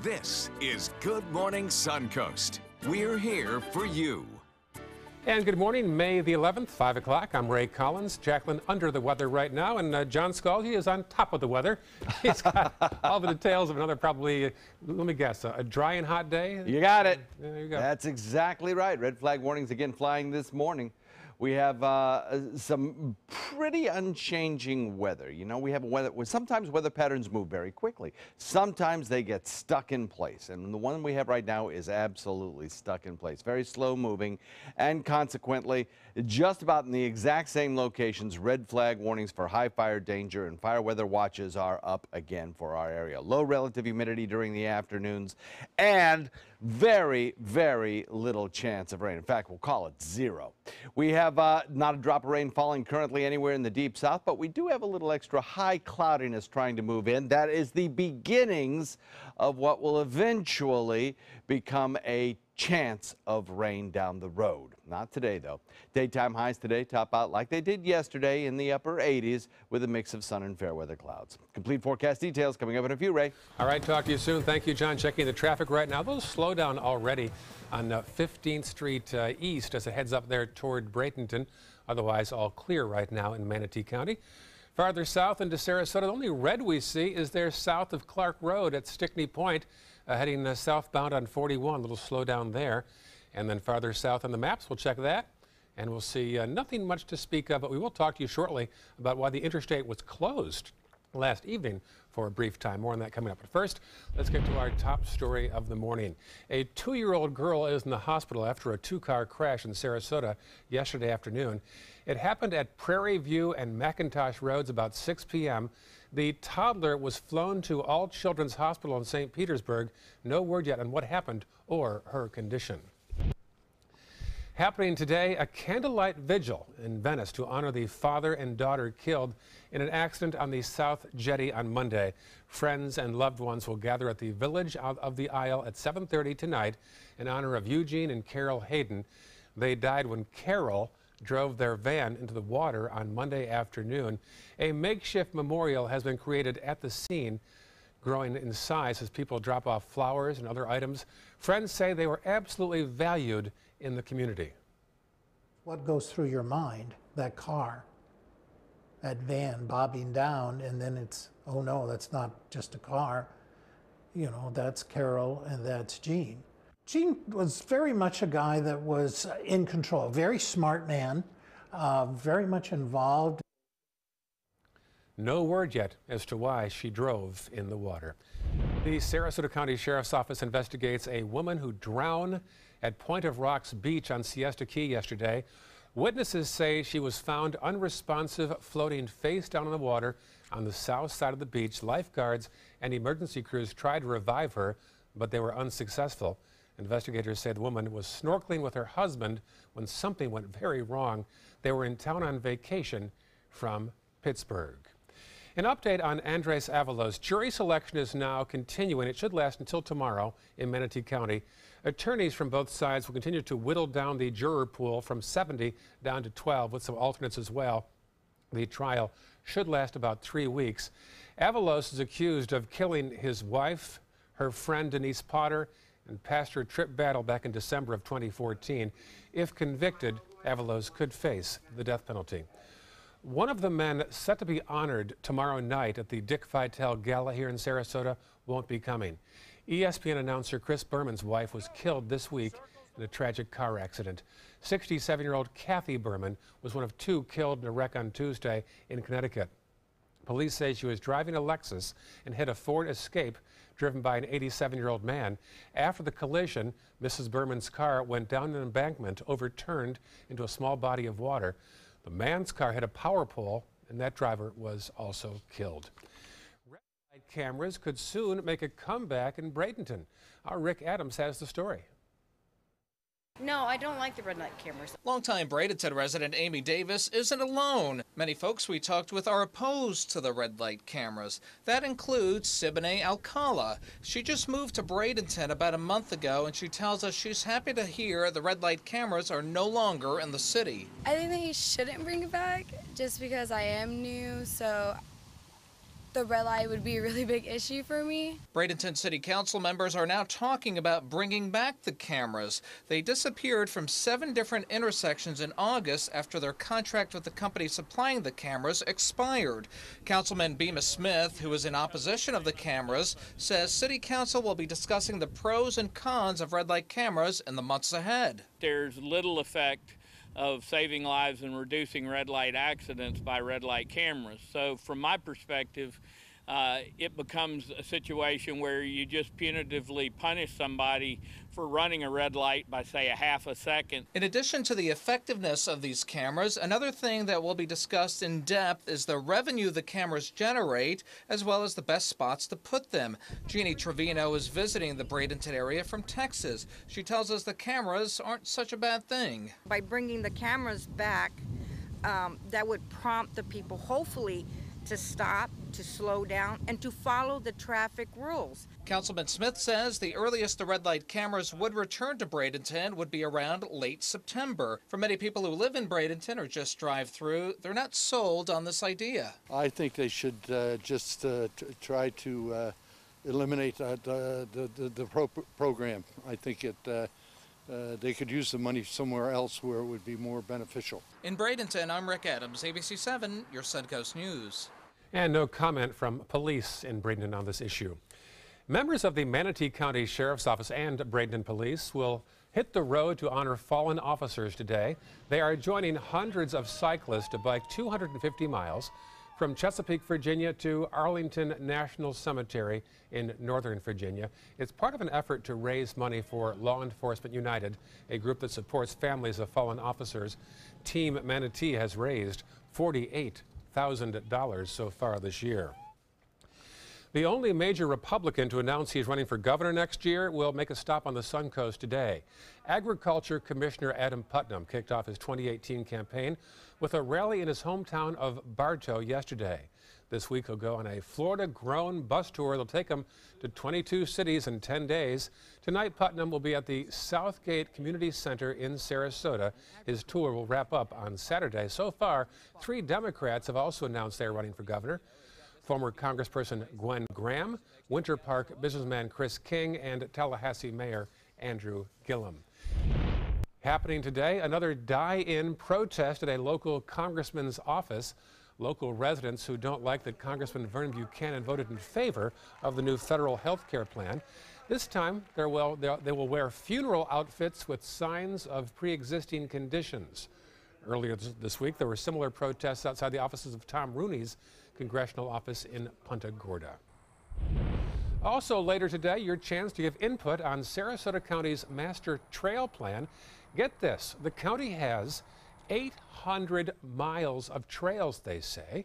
This is Good Morning Suncoast. We're here for you. And good morning, May the 11th, 5 o'clock. I'm Ray Collins. Jacqueline under the weather right now, and John Scalzi is on top of the weather. He's got all the details of another probably, let me guess, a dry and hot day? You got it. There you go. That's exactly right. Red flag warnings again flying this morning. We have some pretty unchanging weather. You know, we have weather. Sometimes weather patterns move very quickly. Sometimes they get stuck in place. And the one we have right now is absolutely stuck in place. Very slow moving. And consequently, just about in the exact same locations, red flag warnings for high fire danger and fire weather watches are up again for our area. Low relative humidity during the afternoons and very, very little chance of rain. In fact, we'll call it zero. We have not a drop of rain falling currently anywhere in the deep south, but we do have a little extra high cloudiness trying to move in. That is the beginnings of what will eventually become a chance of rain down the road. Not today, though. Daytime highs today top out like they did yesterday in the upper 80s with a mix of sun and fair weather clouds. Complete forecast details coming up in a few, Ray. All right, talk to you soon. Thank you, John. Checking the traffic right now. Those slow down already on 15th Street East as it heads up there toward Bradenton. Otherwise, all clear right now in Manatee County. Farther south into Sarasota, the only red we see is there south of Clark Road at Stickney Point, heading southbound on 41, a little slowdown there. And then farther south on the maps, we'll check that. And we'll see nothing much to speak of, but we will talk to you shortly about why the interstate was closed last evening for a brief time. More on that coming up. But first, let's get to our top story of the morning. A 2-year-old girl is in the hospital after a 2-car crash in Sarasota yesterday afternoon. It happened at Prairie View and McIntosh Roads about 6 p.m. The toddler was flown to All Children's Hospital in St. Petersburg. No word yet on what happened or her condition. Happening today, a candlelight vigil in Venice to honor the father and daughter killed in an accident on the South Jetty on Monday. Friends and loved ones will gather at the Village of the Isle at 7:30 tonight in honor of Eugene and Carol Hayden. They died when Carol drove their van into the water on Monday afternoon. A makeshift memorial has been created at the scene, growing in size as people drop off flowers and other items. Friends say they were absolutely valued in the community. What goes through your mind? That car, that van bobbing down, and then it's, oh no, that's not just a car. You know, that's Carol and that's Gene. Gene was very much a guy that was in control, very smart man, very much involved. No word yet as to why she drove in the water. The Sarasota County Sheriff's Office investigates a woman who drowned at Point of Rocks Beach on Siesta Key yesterday. Witnesses say she was found unresponsive, floating face down in the water on the south side of the beach. Lifeguards and emergency crews tried to revive her, but they were unsuccessful. Investigators say the woman was snorkeling with her husband when something went very wrong. They were in town on vacation from Pittsburgh. An update on Andres Avalos. Jury selection is now continuing. It should last until tomorrow in Manatee County. Attorneys from both sides will continue to whittle down the juror pool from 70 down to 12 with some alternates as well. The trial should last about 3 weeks. Avalos is accused of killing his wife, her friend Denise Potter, and Pastor Trip Battle back in December of 2014. If convicted, Avalos could face the death penalty. One of the men set to be honored tomorrow night at the Dick Vitale Gala here in Sarasota won't be coming. ESPN announcer Chris Berman's wife was killed this week in a tragic car accident. 67-year-old Kathy Berman was one of 2 killed in a wreck on Tuesday in Connecticut. Police say she was driving a Lexus and hit a Ford Escape driven by an 87-year-old man. After the collision, Mrs. Berman's car went down an embankment, overturned into a small body of water. The man's car hit a power pole, and that driver was also killed. Red light cameras could soon make a comeback in Bradenton. Our Rick Adams has the story. No, I don't like the red light cameras. Longtime Bradenton resident Amy Davis isn't alone. Many folks we talked with are opposed to the red light cameras. That includes Siboney Alcala. She just moved to Bradenton about a month ago, and she tells us she's happy to hear the red light cameras are no longer in the city. I think that he shouldn't bring it back just because I am new, so the red light would be a really big issue for me. Bradenton City Council members are now talking about bringing back the cameras. They disappeared from 7 different intersections in August after their contract with the company supplying the cameras expired. Councilman Bemis Smith, who is in opposition of the cameras, says City Council will be discussing the pros and cons of red light cameras in the months ahead. There's little effect of saving lives and reducing red light accidents by red light cameras. So from my perspective, it becomes a situation where you just punitively punish somebody for running a red light by, say, a half a second. In addition to the effectiveness of these cameras, another thing that will be discussed in depth is the revenue the cameras generate, as well as the best spots to put them. Jeannie Trevino is visiting the Bradenton area from Texas. She tells us the cameras aren't such a bad thing. By bringing the cameras back, that would prompt the people, hopefully, to stop, to slow down, and to follow the traffic rules. Councilman Smith says the earliest the red light cameras would return to Bradenton would be around late September. For many people who live in Bradenton or just drive through, they're not sold on this idea. I think they should just try to eliminate the program. I think they could use the money somewhere else where it would be more beneficial. In Bradenton, I'm Rick Adams, ABC 7, your Suncoast News. And no comment from police in Bradenton on this issue. Members of the Manatee County Sheriff's Office and Bradenton Police will hit the road to honor fallen officers today. They are joining hundreds of cyclists to bike 250 miles from Chesapeake, Virginia to Arlington National Cemetery in Northern Virginia. It's part of an effort to raise money for Law Enforcement United, a group that supports families of fallen officers. Team Manatee has raised $48,000 so far this year. The only major Republican to announce he's running for governor next year will make a stop on the Suncoast today. Agriculture Commissioner Adam Putnam kicked off his 2018 campaign with a rally in his hometown of Bartow yesterday. This week he'll go on a Florida-grown bus tour that'll take him to 22 cities in 10 days. Tonight, Putnam will be at the Southgate Community Center in Sarasota. His tour will wrap up on Saturday. So far, 3 Democrats have also announced they're running for governor. Former Congressperson Gwen Graham, Winter Park businessman Chris King, and Tallahassee Mayor Andrew Gillum. Happening today, another die-in protest at a local congressman's office. Local residents who don't like that Congressman Vernon Buchanan voted in favor of the new federal health care plan. This time, they will wear funeral outfits with signs of pre-existing conditions. Earlier this week, there were similar protests outside the offices of Tom Rooney's congressional office in Punta Gorda. Also later today, your chance to give input on Sarasota County's master trail plan. Get this, the county has 800 miles of trails, they say,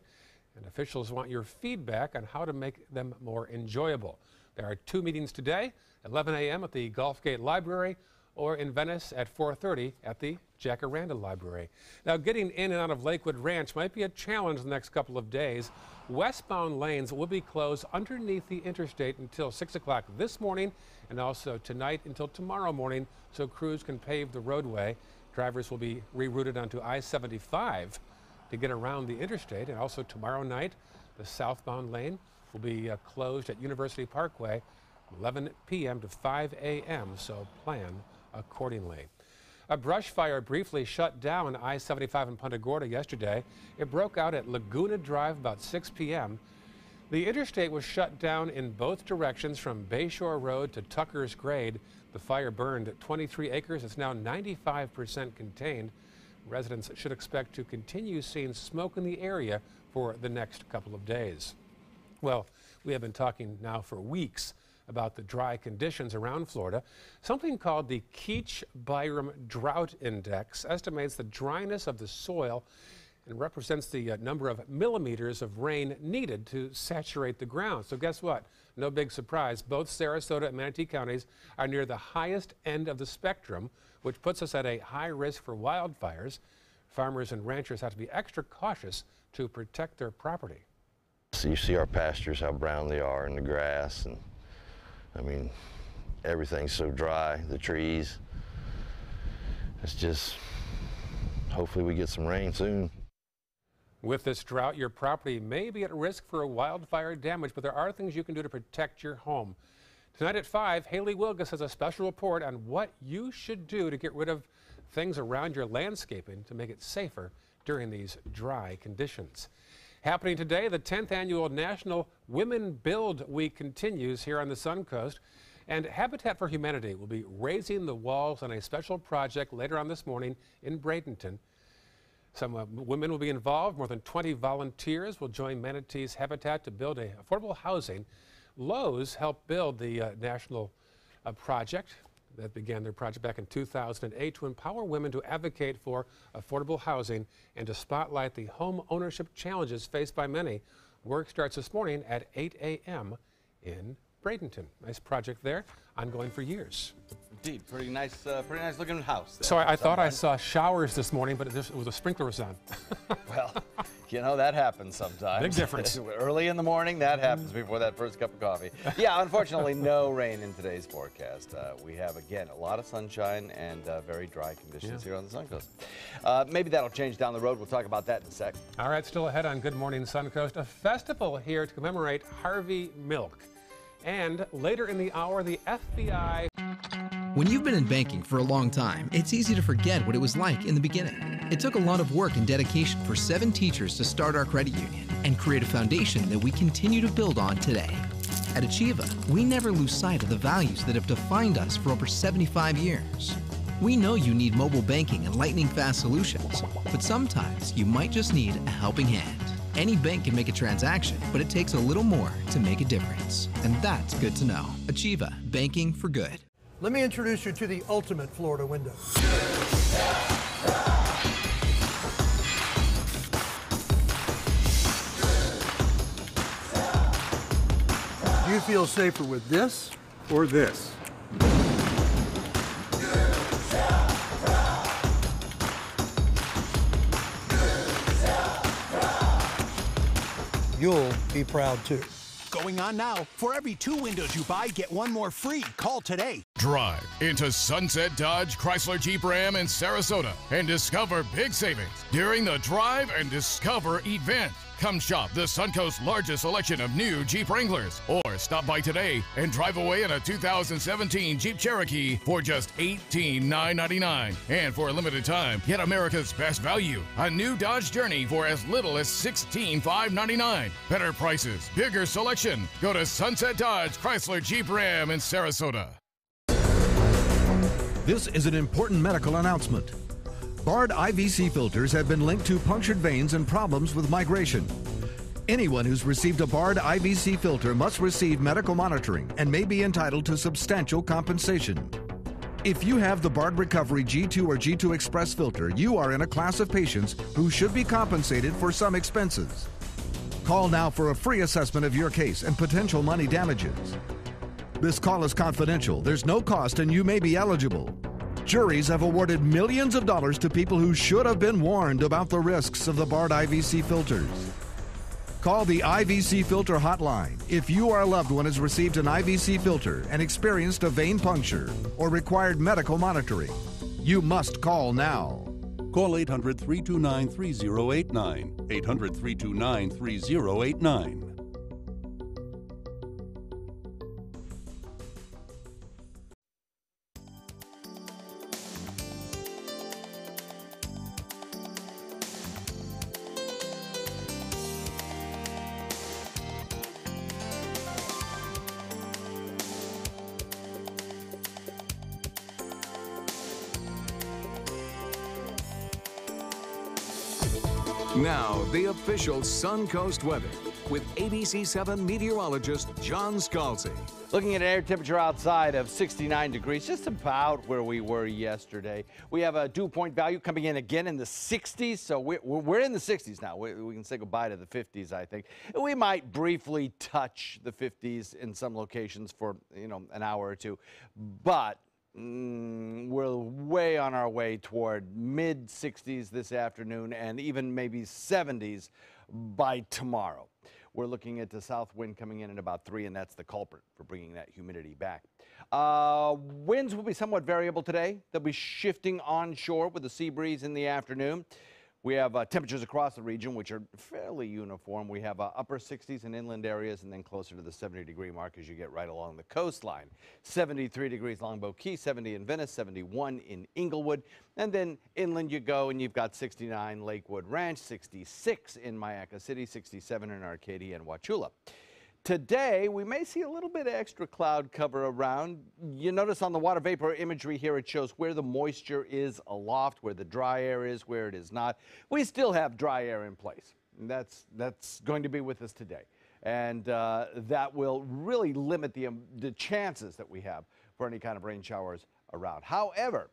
and officials want your feedback on how to make them more enjoyable. There are 2 meetings today, 11 a.m. at the Gulfgate Library, or in Venice at 4:30 at the Jacaranda Library. Now, getting in and out of Lakewood Ranch might be a challenge the next couple of days. Westbound lanes will be closed underneath the interstate until 6 o'clock this morning and also tonight until tomorrow morning so crews can pave the roadway. Drivers will be rerouted onto I-75 to get around the interstate, and also tomorrow night the southbound lane will be closed at University Parkway 11 p.m. to 5 a.m., so plan accordingly. A brush fire briefly shut down I-75 in Punta Gorda yesterday. It broke out at Laguna Drive about 6 p.m. The interstate was shut down in both directions from Bayshore Road to Tucker's Grade. The fire burned 23 acres. It's now 95% contained. Residents should expect to continue seeing smoke in the area for the next couple of days. Well, we have been talking now for weeks about the dry conditions around Florida. Something called the Keach-Byram Drought Index estimates the dryness of the soil and represents the number of millimeters of rain needed to saturate the ground. So guess what? No big surprise. Both Sarasota and Manatee counties are near the highest end of the spectrum, which puts us at a high risk for wildfires. Farmers and ranchers have to be extra cautious to protect their property. So you see our pastures, how brown they are, and the grass, and I mean, everything's so dry, the trees. It's just, hopefully we get some rain soon. With this drought, your property may be at risk for wildfire damage, but there are things you can do to protect your home. Tonight at 5, Haley Wilgus has a special report on what you should do to get rid of things around your landscaping to make it safer during these dry conditions. Happening today, the 10th annual National Women Build Week continues here on the Suncoast, and Habitat for Humanity will be raising the walls on a special project later on this morning in Bradenton. Some women will be involved. More than 20 volunteers will join Manatee's Habitat to build affordable housing. Lowe's helped build the national project that began their project back in 2008 to empower women to advocate for affordable housing and to spotlight the home ownership challenges faced by many. Work starts this morning at 8 a.m. in Bradenton. Nice project there, ongoing for years. Indeed, pretty nice looking house there. So I thought I saw showers this morning, but it was the sprinklers on. Well, you know, that happens sometimes. Big difference. Early in the morning, that happens before that first cup of coffee. Yeah, unfortunately, no rain in today's forecast. We have, again, a lot of sunshine and very dry conditions here on the Suncoast. Maybe that'll change down the road. We'll talk about that in a sec. All right, still ahead on Good Morning Suncoast, a festival here to commemorate Harvey Milk. And later in the hour, the FBI. When you've been in banking for a long time, it's easy to forget what it was like in the beginning. It took a lot of work and dedication for 7 teachers to start our credit union and create a foundation that we continue to build on today. At Achieva, we never lose sight of the values that have defined us for over 75 years. We know you need mobile banking and lightning-fast solutions, but sometimes you might just need a helping hand. Any bank can make a transaction, but it takes a little more to make a difference. And that's good to know. Achieva, banking for good. Let me introduce you to the ultimate Florida window. Do you feel safer with this or this? You'll be proud too. Going on now. For every 2 windows you buy, get 1 more free. Call today. Drive into Sunset Dodge Chrysler Jeep Ram in Sarasota and discover big savings during the Drive and Discover event. Come shop the Suncoast's largest selection of new Jeep Wranglers, or stop by today and drive away in a 2017 Jeep Cherokee for just $18,999. And for a limited time, get America's best value, a new Dodge Journey for as little as $16,599. Better prices, bigger selection. Go to Sunset Dodge Chrysler Jeep Ram in Sarasota. This is an important medical announcement. Bard IVC filters have been linked to punctured veins and problems with migration. Anyone who's received a Bard IVC filter must receive medical monitoring and may be entitled to substantial compensation. If you have the Bard Recovery G2 or G2 Express filter, you are in a class of patients who should be compensated for some expenses. Call now for a free assessment of your case and potential money damages. This call is confidential. There's no cost and you may be eligible. Juries have awarded millions of dollars to people who should have been warned about the risks of the Bard IVC filters. Call the IVC Filter Hotline if you or a loved one has received an IVC filter and experienced a vein puncture or required medical monitoring. You must call now. Call 800-329-3089. 800-329-3089. Now, the official Suncoast weather with ABC7 meteorologist John Scalzi. Looking at an air temperature outside of 69 degrees, just about where we were yesterday. We have a dew point value coming in again in the 60s, so we're in the 60s now. We can say goodbye to the 50s, I think. We might briefly touch the 50s in some locations for, an hour or two, but we're way on our way toward mid-60s this afternoon and even maybe 70s by tomorrow. We're looking at the south wind coming in at about 3, and that's the culprit for bringing that humidity back. Winds will be somewhat variable today. They'll be shifting onshore with a sea breeze in the afternoon. We have temperatures across the region, which are fairly uniform. We have upper 60s in inland areas and then closer to the 70-degree mark as you get right along the coastline. 73 degrees Longboat Key, 70 in Venice, 71 in Inglewood. And then inland you go and you've got 69 Lakewood Ranch, 66 in Mayaca City, 67 in Arcadia and Wauchula. Today, we may see a little bit of extra cloud cover around. You notice on the water vapor imagery here, it shows where the moisture is aloft, where the dry air is, where it is not. We still have dry air in place. And that's going to be with us today. And that will really limit the chances that we have for any kind of rain showers around. However,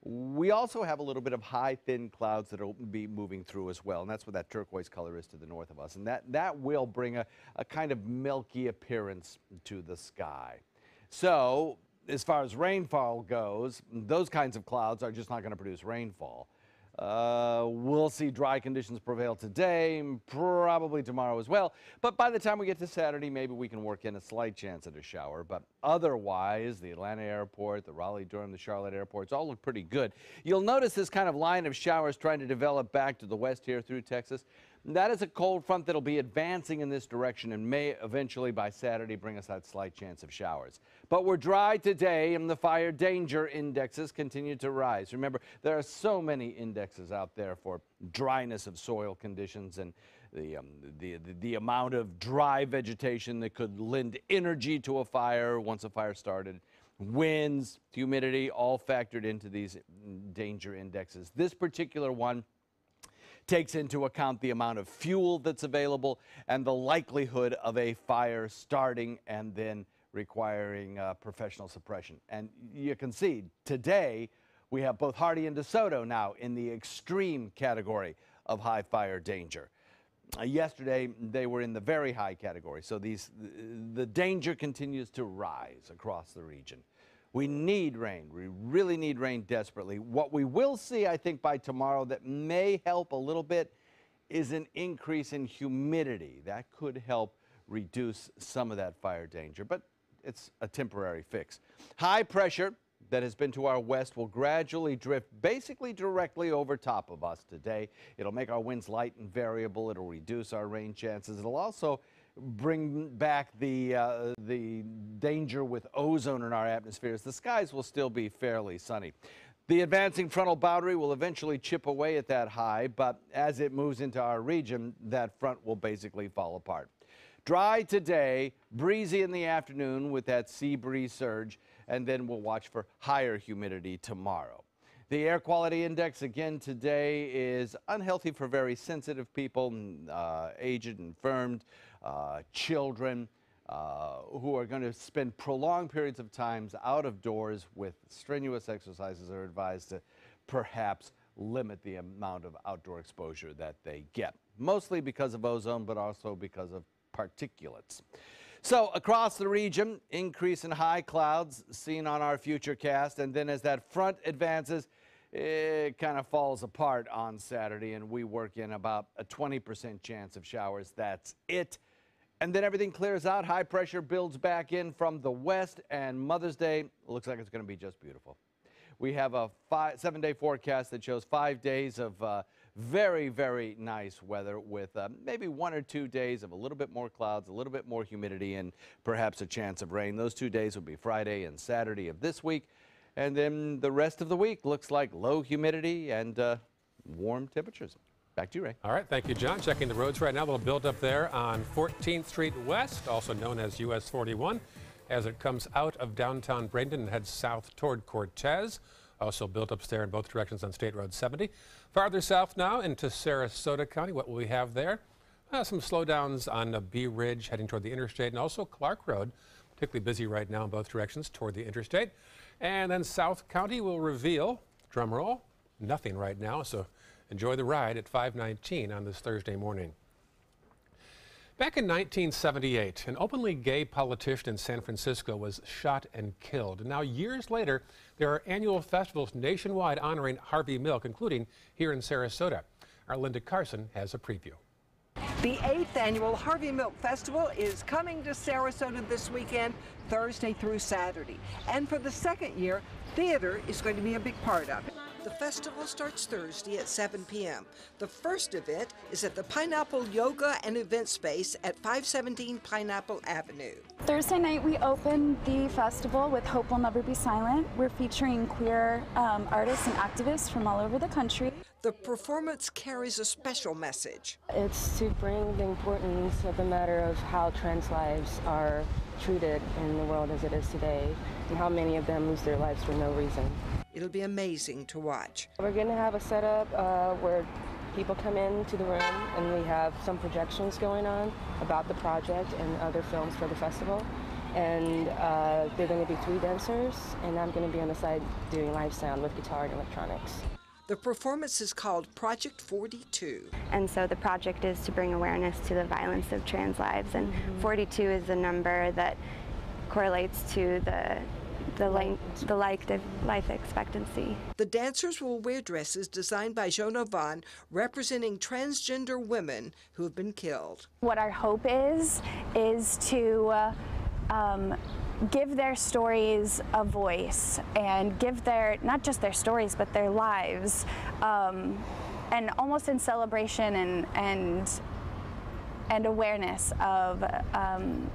we also have a little bit of high, thin clouds that will be moving through as well, and that's what that turquoise color is to the north of us. And that will bring a kind of milky appearance to the sky. So as far as rainfall goes, those kinds of clouds are just not going to produce rainfall. We'll see dry conditions prevail today, probably tomorrow as well. But by the time we get to Saturday, maybe we can work in a slight chance at a shower. But otherwise, the Atlanta airport, the Raleigh-Durham, the Charlotte airports all look pretty good. You'll notice this kind of line of showers trying to develop back to the west here through Texas. That is a cold front that'll be advancing in this direction and may eventually by Saturday bring us that slight chance of showers. But we're dry today and the fire danger indexes continue to rise. Remember, there are so many indexes out there for dryness of soil conditions and the amount of dry vegetation that could lend energy to a fire once a fire started. Winds, humidity, all factored into these danger indexes. This particular one takes into account the amount of fuel that's available and the likelihood of a fire starting and then requiring professional suppression. And you can see today we have both Hardy and DeSoto now in the extreme category of high fire danger. Yesterday they were in the very high category, so the danger continues to rise across the region. We need rain. We really need rain desperately. What we will see, I think, by tomorrow that may help a little bit is an increase in humidity. That could help reduce some of that fire danger, but it's a temporary fix. High pressure that has been to our west will gradually drift basically directly over top of us today. It'll make our winds light and variable. It'll reduce our rain chances. It'll also bring back the danger with ozone in our atmospheres. The skies will still be fairly sunny. The advancing frontal boundary will eventually chip away at that high, but as it moves into our region, that front will basically fall apart. Dry today, breezy in the afternoon with that sea breeze surge, and then we'll watch for higher humidity tomorrow. The air quality index again today is unhealthy for very sensitive people, aged, infirmed, children who are going to spend prolonged periods of time out of doors with strenuous exercises are advised to perhaps limit the amount of outdoor exposure that they get, mostly because of ozone, but also because of particulates. So across the region, increase in high clouds seen on our futurecast, and then as that front advances, it kind of falls apart on Saturday, and we work in about a 20% chance of showers. That's it. And then everything clears out. High pressure builds back in from the west, and Mother's Day looks like it's going to be just beautiful. We have a 7-day forecast that shows 5 days of very, very nice weather with maybe 1 or 2 days of a little bit more clouds, a little bit more humidity, and perhaps a chance of rain. Those 2 days will be Friday and Saturday of this week. And then the rest of the week looks like low humidity and warm temperatures. Back to you, Ray. All right, thank you, John. Checking the roads right now. A little build up there on 14th Street West, also known as US 41, as it comes out of downtown Bradenton and heads south toward Cortez. Also built ups there in both directions on State Road 70. Farther south now into Sarasota County. What will we have there? Some slowdowns on Bee Ridge heading toward the interstate, and also Clark Road, particularly busy right now in both directions toward the interstate. And then South County will reveal, drum roll, nothing right now, so enjoy the ride at 5:19 on this Thursday morning. Back in 1978, an openly gay politician in San Francisco was shot and killed. And now, years later, there are annual festivals nationwide honoring Harvey Milk, including here in Sarasota. Our Linda Carson has a preview. The 8th annual Harvey Milk Festival is coming to Sarasota this weekend, Thursday through Saturday. And for the second year, theater is going to be a big part of it. The festival starts Thursday at 7 p.m. The first event is at the Pineapple Yoga and Event Space at 517 Pineapple Avenue. Thursday night we open the festival with Hope Will Never Be Silent. We're featuring queer artists and activists from all over the country. The performance carries a special message. It's to bring the importance of the matter of how trans lives are treated in the world as it is today, and how many of them lose their lives for no reason. It'll be amazing to watch. We're going to have a setup where people come into the room and we have some projections going on about the project and other films for the festival. And there are going to be 3 dancers, and I'm going to be on the side doing live sound with guitar and electronics. The performance is called Project 42. And so the project is to bring awareness to the violence of trans lives, and 42 is a number that correlates to the life expectancy. The dancers will wear dresses designed by Jonah Vaughn, representing transgender women who have been killed. What our hope is to give their stories a voice, and give not just their stories, but their lives, and almost in celebration and awareness of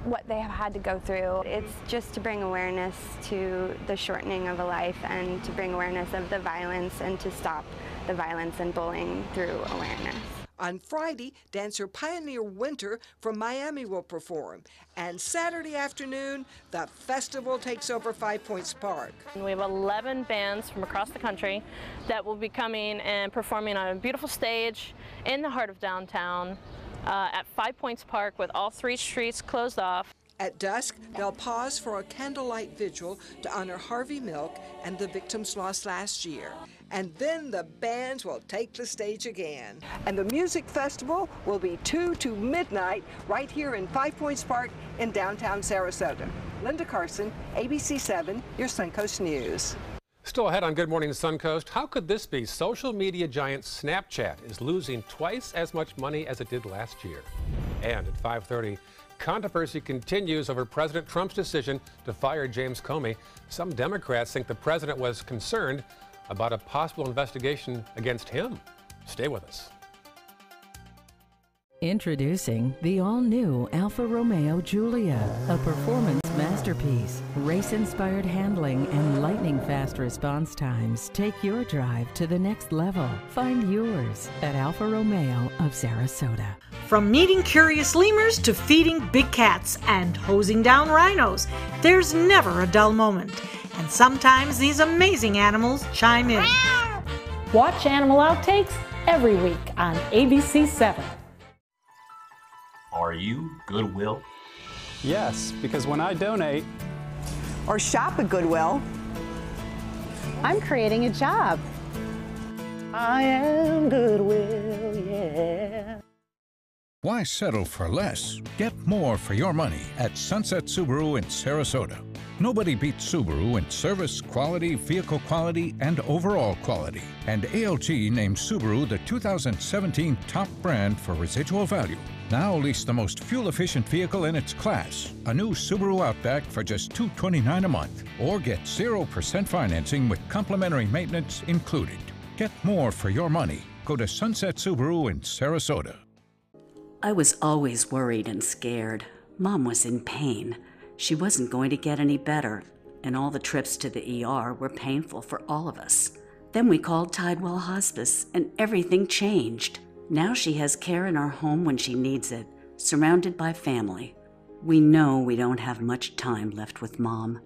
what they have had to go through. It's just to bring awareness to the shortening of a life, and to bring awareness of the violence, and to stop the violence and bullying through awareness. On Friday, dancer Pioneer Winter from Miami will perform. And Saturday afternoon, the festival takes over 5 Points Park. We have 11 bands from across the country that will be coming and performing on a beautiful stage in the heart of downtown at 5 Points Park, with all 3 streets closed off. At dusk, they'll pause for a candlelight vigil to honor Harvey Milk and the victims lost last year. And then the bands will take the stage again. And the music festival will be 2 to midnight right here in 5 Points Park in downtown Sarasota. Linda Carson, ABC 7, your Suncoast News. Still ahead on Good Morning Suncoast, how could this be? Social media giant Snapchat is losing twice as much money as it did last year. And at 5:30, controversy continues over President Trump's decision to fire James Comey. Some Democrats think the president was concerned about a possible investigation against him. Stay with us. Introducing the all-new Alfa Romeo Giulia, a performance masterpiece. Race-inspired handling and lightning-fast response times take your drive to the next level. Find yours at Alfa Romeo of Sarasota. From meeting curious lemurs to feeding big cats and hosing down rhinos, there's never a dull moment. And sometimes these amazing animals chime in. Watch Animal Outtakes every week on ABC 7. Are you Goodwill? Yes, because when I donate or shop at Goodwill, I'm creating a job. I am Goodwill, yeah. Why settle for less? Get more for your money at Sunset Subaru in Sarasota. Nobody beats Subaru in service, quality, vehicle quality, and overall quality. And ALG named Subaru the 2017 top brand for residual value. Now lease the most fuel-efficient vehicle in its class, a new Subaru Outback for just $229 a month. Or get 0% financing with complimentary maintenance included. Get more for your money. Go to Sunset Subaru in Sarasota. I was always worried and scared. Mom was in pain. She wasn't going to get any better, and all the trips to the ER were painful for all of us. Then we called Tidewell Hospice, and everything changed. Now she has care in our home when she needs it, surrounded by family. We know we don't have much time left with Mom,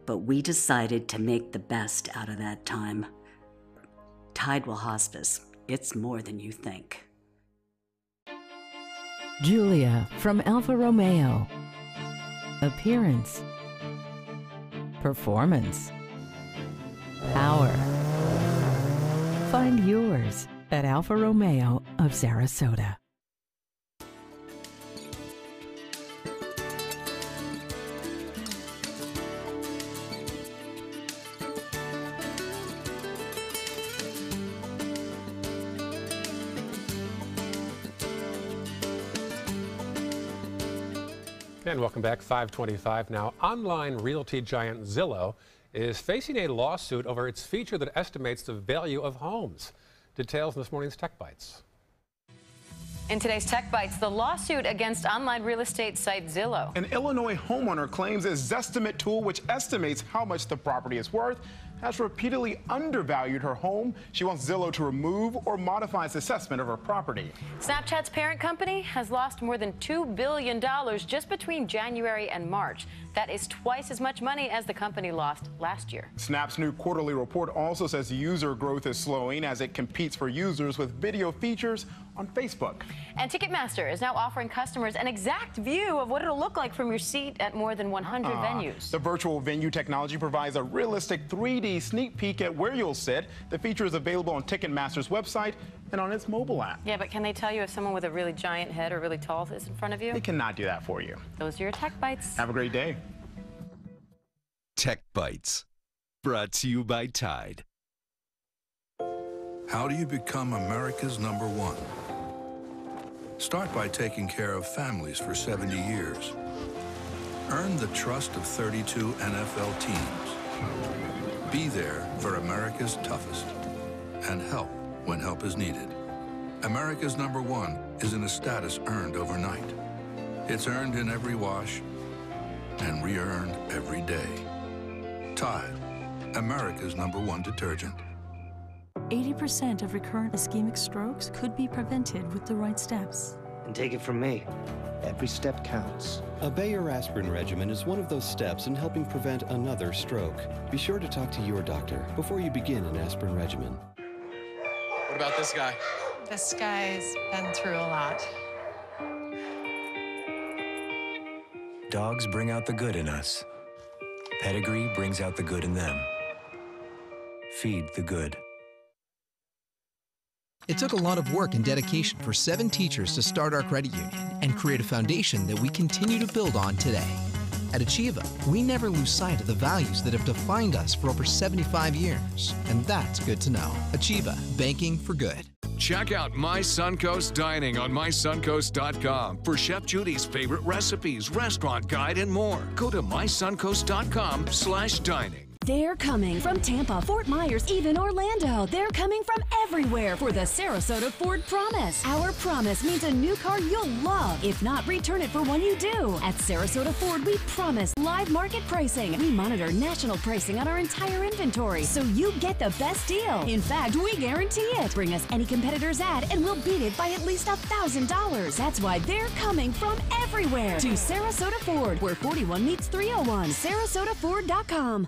but we decided to make the best out of that time. Tidewell Hospice, it's more than you think. Giulia from Alfa Romeo. Appearance, performance, power. Find yours at Alfa Romeo of Sarasota. And welcome back, 5:25 now. Online realty giant Zillow is facing a lawsuit over its feature that estimates the value of homes. Details in this morning's Tech Bites. In today's Tech Bites, the lawsuit against online real estate site Zillow. An Illinois homeowner claims a Zestimate tool, which estimates how much the property is worth, has repeatedly undervalued her home. She wants Zillow to remove or modify its assessment of her property. Snapchat's parent company has lost more than $2 billion just between January and March. That is twice as much money as the company lost last year. Snap's new quarterly report also says user growth is slowing as it competes for users with video features on Facebook. And Ticketmaster is now offering customers an exact view of what it'll look like from your seat at more than 100 venues. The virtual venue technology provides a realistic 3D sneak peek at where you'll sit. The feature is available on Ticketmaster's website and on its mobile app. Yeah, but can they tell you if someone with a really giant head or really tall is in front of you? They cannot do that for you. Those are your Tech Bites. Have a great day. Tech Bites, brought to you by Tide. How do you become America's #1? Start by taking care of families for 70 years. Earn the trust of 32 NFL teams. Be there for America's toughest. And help when help is needed. America's #1 isn't a status earned overnight. It's earned in every wash and re-earned every day. Tide, America's #1 detergent. 80% of recurrent ischemic strokes could be prevented with the right steps. And take it from me, every step counts. A Bayer aspirin regimen is one of those steps in helping prevent another stroke. Be sure to talk to your doctor before you begin an aspirin regimen. What about this guy? This guy's been through a lot. Dogs bring out the good in us. Pedigree brings out the good in them. Feed the good. It took a lot of work and dedication for 7 teachers to start our credit union and create a foundation that we continue to build on today. At Achieva, we never lose sight of the values that have defined us for over 75 years. And that's good to know. Achieva, banking for good. Check out My Suncoast Dining on mysuncoast.com for Chef Judy's favorite recipes, restaurant guide, and more. Go to mysuncoast.com/dining. They're coming from Tampa, Fort Myers, even Orlando. They're coming from everywhere for the Sarasota Ford Promise. Our promise means a new car you'll love. If not, return it for one you do. At Sarasota Ford, we promise live market pricing. We monitor national pricing on our entire inventory, so you get the best deal. In fact, we guarantee it. Bring us any competitor's ad, and we'll beat it by at least $1,000. That's why they're coming from everywhere to Sarasota Ford, where 41 meets 301. SarasotaFord.com.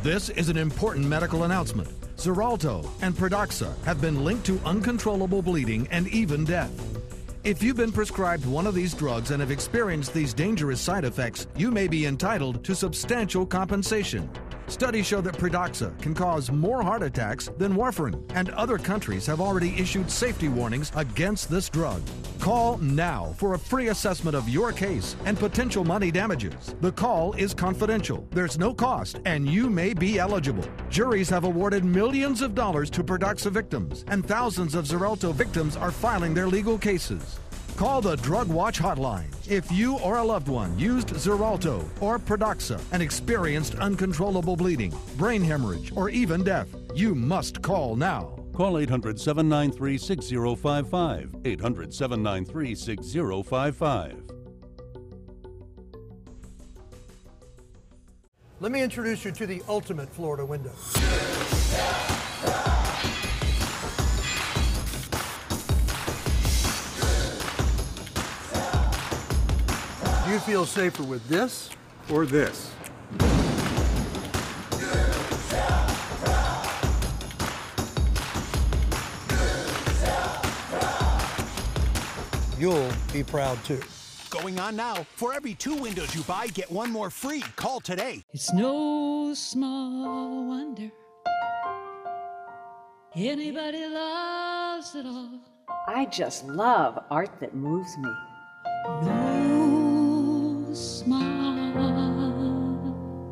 This is an important medical announcement. Xarelto and Pradaxa have been linked to uncontrollable bleeding and even death. If you've been prescribed one of these drugs and have experienced these dangerous side effects, you may be entitled to substantial compensation. Studies show that Pradaxa can cause more heart attacks than warfarin, and other countries have already issued safety warnings against this drug. Call now for a free assessment of your case and potential money damages. The call is confidential. There's no cost, and you may be eligible. Juries have awarded millions of dollars to Pradaxa victims, and thousands of Xarelto victims are filing their legal cases. Call the Drug Watch hotline if you or a loved one used Xarelto or Pradaxa and experienced uncontrollable bleeding, brain hemorrhage, or even death. You must call now. Call 800-793-6055. 800-793-6055. Let me introduce you to the ultimate Florida window. Do you feel safer with this or this? You'll be proud too. Going on now. For every 2 windows you buy, get 1 more free. Call today. It's no small wonder anybody loves it all. I just love art that moves me. No small,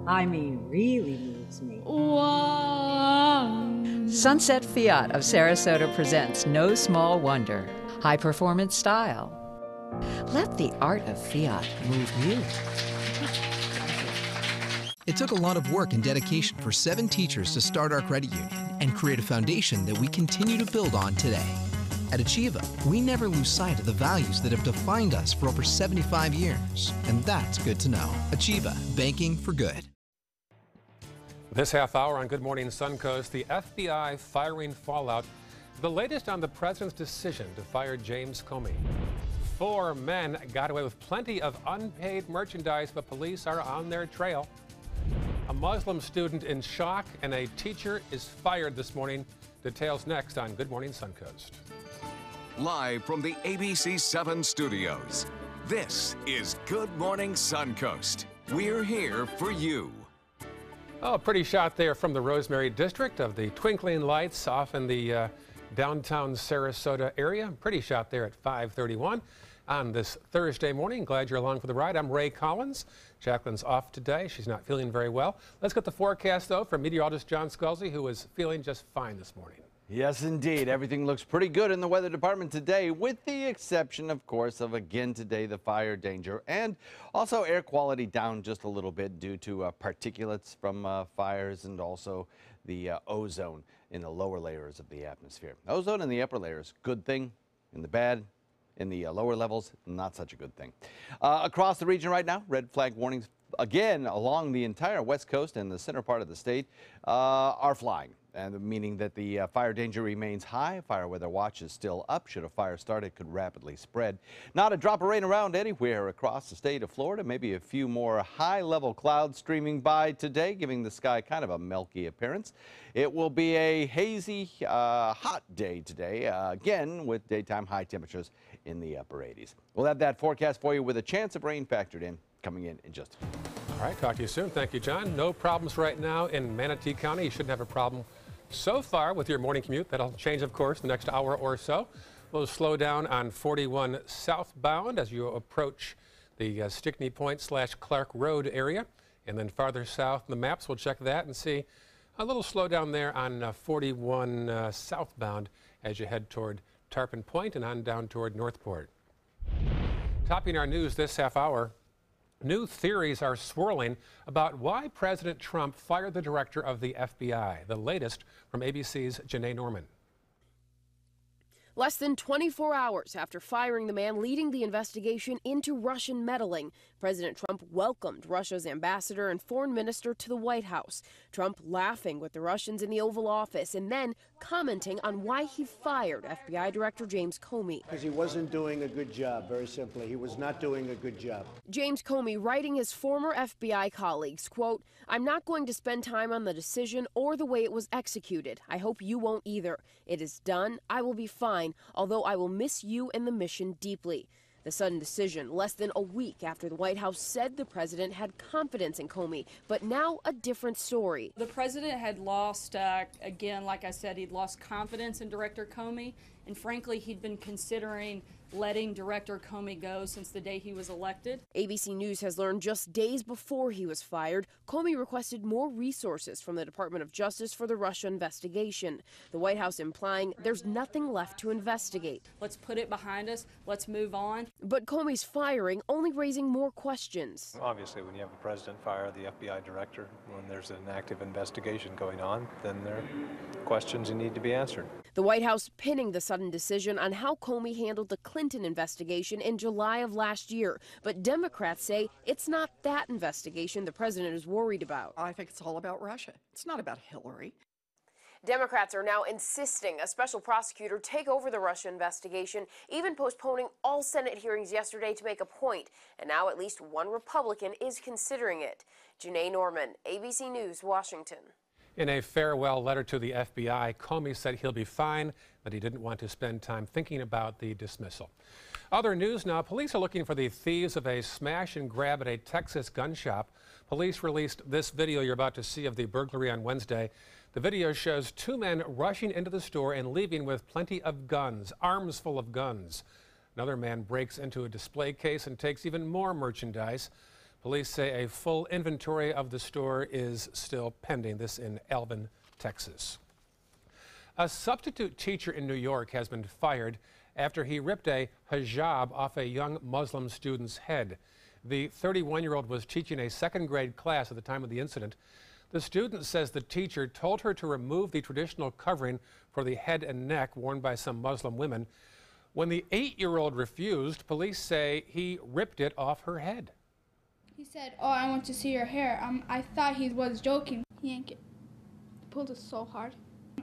I mean, really moves me. wonder. Sunset Fiat of Sarasota presents No Small Wonder. High performance style. Let the art of Fiat move you. It took a lot of work and dedication for 7 teachers to start our credit union and create a foundation that we continue to build on today. At Achieva, we never lose sight of the values that have defined us for over 75 years, and that's good to know. Achieva, banking for good. This half hour on Good Morning Suncoast, the FBI firing fallout, the latest on the president's decision to fire James Comey. 4 men got away with plenty of unpaid merchandise, but police are on their trail. A Muslim student in shock, and a teacher is fired this morning. Details next on Good Morning Suncoast. Live from the ABC 7 studios, this is Good Morning Suncoast. We're here for you. Oh, pretty shot there from the Rosemary district of the twinkling lights off in the downtown Sarasota area. Pretty shot there at 5:31 on this Thursday morning. Glad you're along for the ride. I'm Ray Collins. Jacqueline's off today. She's not feeling very well. Let's get the forecast, though, from meteorologist John Scalzi, who is feeling just fine this morning. Yes, indeed. Everything looks pretty good in the weather department today, with the exception, of course, of again today the fire danger and also air quality down just a little bit due to particulates from fires and also the ozone in the lower layers of the atmosphere. Ozone in the upper layers, good thing. In the bad, in the lower levels, not such a good thing. Across the region right now, red flag warnings again along the entire west coast and the center part of the state are flying. And meaning that the fire danger remains high. Fire weather watch is still up. Should a fire start, it could rapidly spread. Not a drop of rain around anywhere across the state of Florida. Maybe a few more high-level clouds streaming by today, giving the sky kind of a milky appearance. It will be a hazy, hot day today, again with daytime high temperatures in the upper 80s. We'll have that forecast for you with a chance of rain factored in, coming in just a few. All right, talk to you soon. Thank you, John. No problems right now in Manatee County. You shouldn't have a problem so far with your morning commute. That'll change, of course, the next hour or so. We'll slow down on 41 southbound as you approach the Stickney Point / Clark Road area. And then farther south in the maps, we'll check that and see a little slowdown there on 41 southbound as you head toward Tarpon Point and on down toward Northport. Topping our news this half hour, new theories are swirling about why President Trump fired the director of the FBI. The latest from ABC's Janae Norman. Less than 24 hours after firing the man leading the investigation into Russian meddling, President Trump welcomed Russia's ambassador and foreign minister to the White House. Trump laughing with the Russians in the Oval Office and then commenting on why he fired FBI Director James Comey. Because he wasn't doing a good job, very simply. He was not doing a good job. James Comey writing his former FBI colleagues, quote, "I'm not going to spend time on the decision or the way it was executed. I hope you won't either. It is done. I will be fine, although I will miss you and the mission deeply." The sudden decision less than a week after the White House said the president had confidence in Comey, but now a different story. The president had lost, again, like I said, he'd lost confidence in Director Comey, and frankly, he'd been considering letting Director Comey go since the day he was elected. ABC News has learned just days before he was fired, Comey requested more resources from the Department of Justice for the Russia investigation. The White House implying there's nothing left to investigate. Let's put it behind us. Let's move on. But Comey's firing only raising more questions. Obviously, when you have a president fire the FBI director, when there's an active investigation going on, then there are questions that need to be answered. The White House pinning the sudden decision on how Comey handled the Clinton investigation in July of last year. But Democrats say it's not that investigation the president is worried about. I think it's all about Russia. It's not about Hillary. Democrats are now insisting a special prosecutor take over the Russia investigation, even postponing all Senate hearings yesterday to make a point. And now at least one Republican is considering it. Janae Norman, ABC News, Washington. In a farewell letter to the FBI, Comey said he'll be fine, but he didn't want to spend time thinking about the dismissal. Other news now, police are looking for the thieves of a smash and grab at a Texas gun shop. Police released this video you're about to see of the burglary on Wednesday. The video shows 2 men rushing into the store and leaving with plenty of guns, arms full of guns. Another man breaks into a display case and takes even more merchandise. Police say a full inventory of the store is still pending, this in Alvin, Texas. A substitute teacher in New York has been fired after he ripped a hijab off a young Muslim student's head. The 31-year-old was teaching a second-grade class at the time of the incident. The student says the teacher told her to remove the traditional covering for the head and neck worn by some Muslim women. When the 8-year-old refused, police say he ripped it off her head. He said, "Oh, I want to see your hair." I thought he was joking. He yanked it. He pulled it so hard.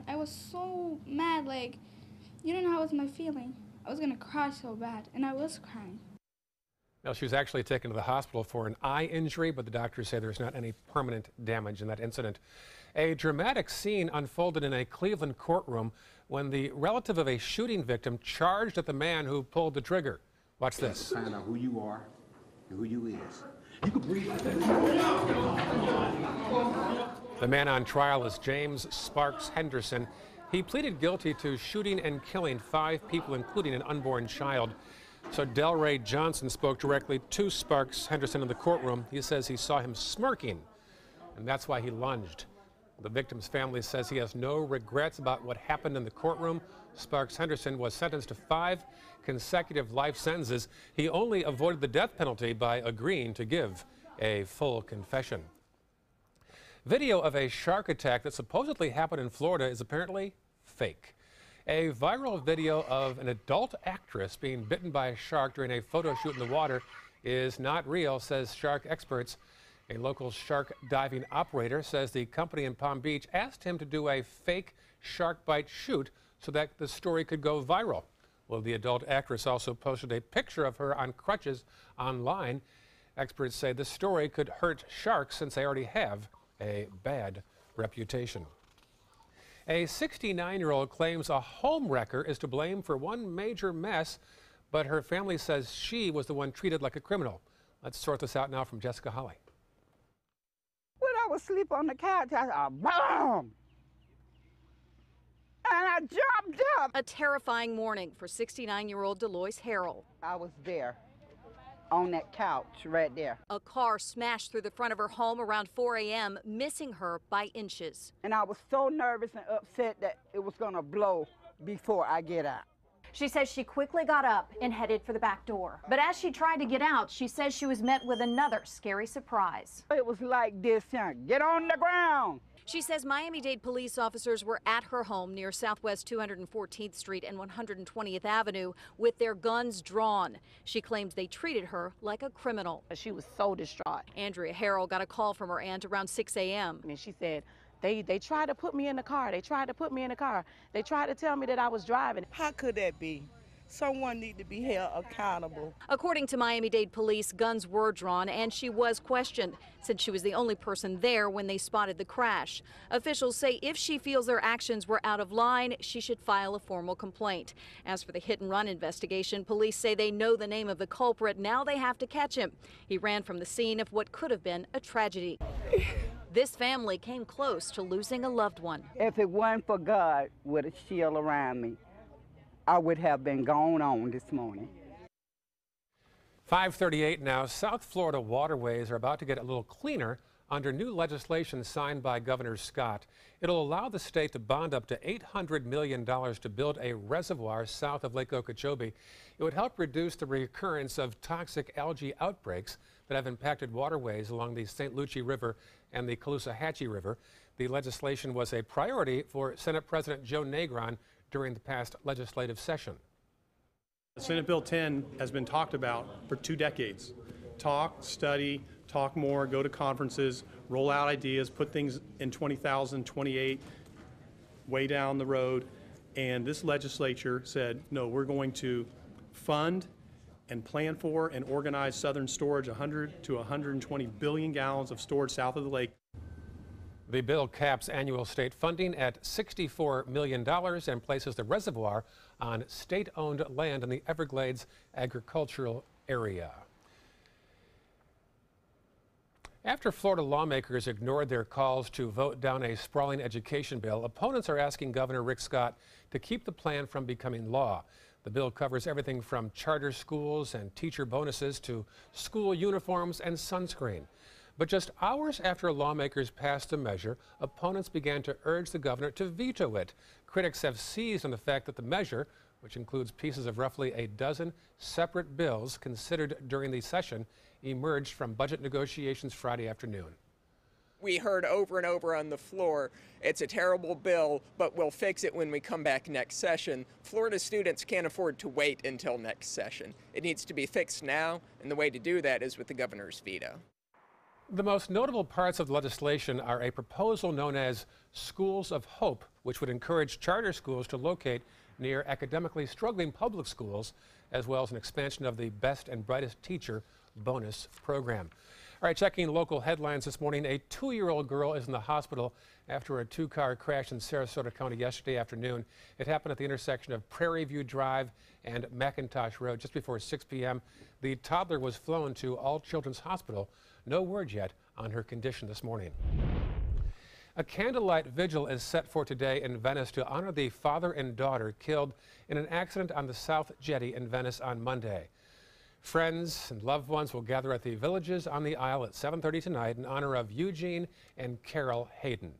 I was so mad, like, you don't know how was my feeling. I was gonna cry so bad, and I was crying. Now, she was actually taken to the hospital for an eye injury, but the doctors say there's not any permanent damage in that incident. A dramatic scene unfolded in a Cleveland courtroom when the relative of a shooting victim charged at the man who pulled the trigger. Watch this. Find out who you are and who you is. You can breathe like that. The man on trial is James Sparks Henderson. He pleaded guilty to shooting and killing 5 people, including an unborn child. So Delray Johnson spoke directly to Sparks Henderson in the courtroom. He says he saw him smirking, and that's why he lunged. The victim's family says he has no regrets about what happened in the courtroom. Sparks Henderson was sentenced to 5 consecutive life sentences. He only avoided the death penalty by agreeing to give a full confession. Video of a shark attack that supposedly happened in Florida is apparently fake. A viral video of an adult actress being bitten by a shark during a photo shoot in the water is not real, says shark experts. A local shark diving operator says the company in Palm Beach asked him to do a fake shark bite shoot so that the story could go viral. Well, the adult actress also posted a picture of her on crutches online. Experts say the story could hurt sharks since they already have a bad reputation. A 69-year-old claims a home wrecker is to blame for one major mess, but her family says she was the one treated like a criminal. Let's sort this out now from Jessica Holly. When I was asleep on the couch, I saw a boom! And I jumped up. A terrifying morning for 69-year-old Deloise Harrell. I was there on that couch right there. A car smashed through the front of her home around 4 a.m., missing her by inches. And I was so nervous and upset that it was going to blow before I get out. She says she quickly got up and headed for the back door. But as she tried to get out, she says she was met with another scary surprise. It was like this, get on the ground. She says Miami-Dade police officers were at her home near Southwest 214th Street and 120th Avenue with their guns drawn. She claims they treated her like a criminal. She was so distraught. Andrea Harrell got a call from her aunt around 6 a.m. And she said, they tried to put me in the car. They tried to put me in the car. They tried to tell me that I was driving. How could that be? Someone need to be held accountable. According to Miami-Dade police, guns were drawn and she was questioned, since she was the only person there when they spotted the crash. Officials say if she feels their actions were out of line, she should file a formal complaint. As for the hit-and-run investigation, police say they know the name of the culprit. Now they have to catch him. He ran from the scene of what could have been a tragedy. This family came close to losing a loved one. If it weren't for God with a shield around me, I would have been gone on this morning. 5:38 now. South Florida waterways are about to get a little cleaner under new legislation signed by Governor Scott. It'll allow the state to bond up to $800 million to build a reservoir south of Lake Okeechobee. It would help reduce the recurrence of toxic algae outbreaks that have impacted waterways along the St. Lucie River and the Caloosahatchee River. The legislation was a priority for Senate President Joe Negron during the past legislative session. Senate Bill 10 has been talked about for 2 decades. Talk, study, talk more, go to conferences, roll out ideas, put things in 2028, way down the road. And this legislature said, no, we're going to fund and plan for and organize southern storage, 100 to 120 billion gallons of storage south of the lake. The bill caps annual state funding at $64 million and places the reservoir on state-owned land in the Everglades agricultural area. After Florida lawmakers ignored their calls to vote down a sprawling education bill, opponents are asking Governor Rick Scott to keep the plan from becoming law. The bill covers everything from charter schools and teacher bonuses to school uniforms and sunscreen. But just hours after lawmakers passed the measure, opponents began to urge the governor to veto it. Critics have seized on the fact that the measure, which includes pieces of roughly a dozen separate bills considered during the session, emerged from budget negotiations Friday afternoon. We heard over and over on the floor, it's a terrible bill, but we'll fix it when we come back next session. Florida students can't afford to wait until next session. It needs to be fixed now, and the way to do that is with the governor's veto. The most notable parts of the legislation are a proposal known as Schools of Hope, which would encourage charter schools to locate near academically struggling public schools, as well as an expansion of the Best and Brightest Teacher bonus program. All right, checking local headlines this morning. A 2-year-old girl is in the hospital after a 2-car crash in Sarasota County yesterday afternoon. It happened at the intersection of Prairie View Drive and McIntosh Road just before 6 p.m. The toddler was flown to All Children's Hospital. No word yet on her condition this morning. A candlelight vigil is set for today in Venice to honor the father and daughter killed in an accident on the South Jetty in Venice on Monday. Friends and loved ones will gather at the Villages on the Isle at 7:30 tonight in honor of Eugene and Carol Hayden.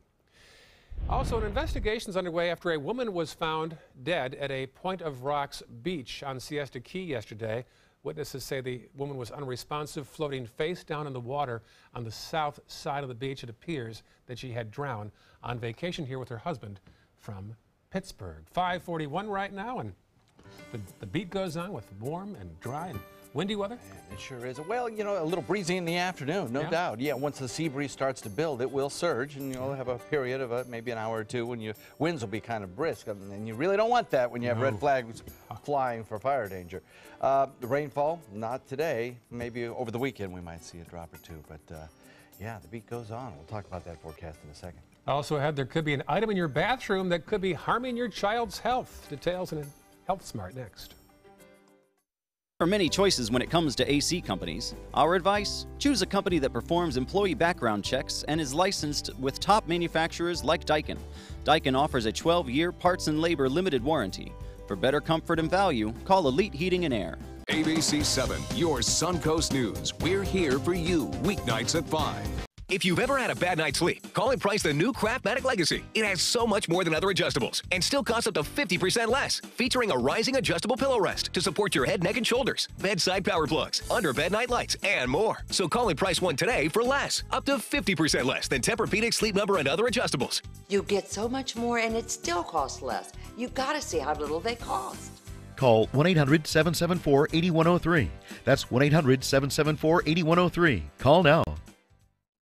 Also, an investigation is underway after a woman was found dead at a Point of Rocks beach on Siesta Key yesterday. Witnesses say the woman was unresponsive, floating face down in the water on the south side of the beach. It appears that she had drowned on vacation here with her husband from Pittsburgh. 5:41 right now, and the beat goes on with warm and dry and windy weather. It sure is. Well, you know, a little breezy in the afternoon, no doubt. Yeah, once the sea breeze starts to build, it will surge, and you'll have a period of maybe an hour or two when your winds will be kind of brisk, and you really don't want that when you have red flags flying for fire danger. The rainfall, not today. Maybe over the weekend we might see a drop or two, but yeah, the beat goes on. We'll talk about that forecast in a second. Also ahead, there could be an item in your bathroom that could be harming your child's health. Details in a Health Smart next. There are many choices when it comes to AC companies. Our advice? Choose a company that performs employee background checks and is licensed with top manufacturers like Daikin. Daikin offers a 12-year parts and labor limited warranty. For better comfort and value, call Elite Heating and Air. ABC 7, your Suncoast News. We're here for you weeknights at 5. If you've ever had a bad night's sleep, call and price the new Craftmatic Legacy. It has so much more than other adjustables and still costs up to 50% less, featuring a rising adjustable pillow rest to support your head, neck, and shoulders, bedside power plugs, under-bed night lights, and more. So call and price one today for less, up to 50% less than Tempur-Pedic, Sleep Number, and other adjustables. You get so much more and it still costs less. You gotta see how little they cost. Call 1-800-774-8103. That's 1-800-774-8103. Call now.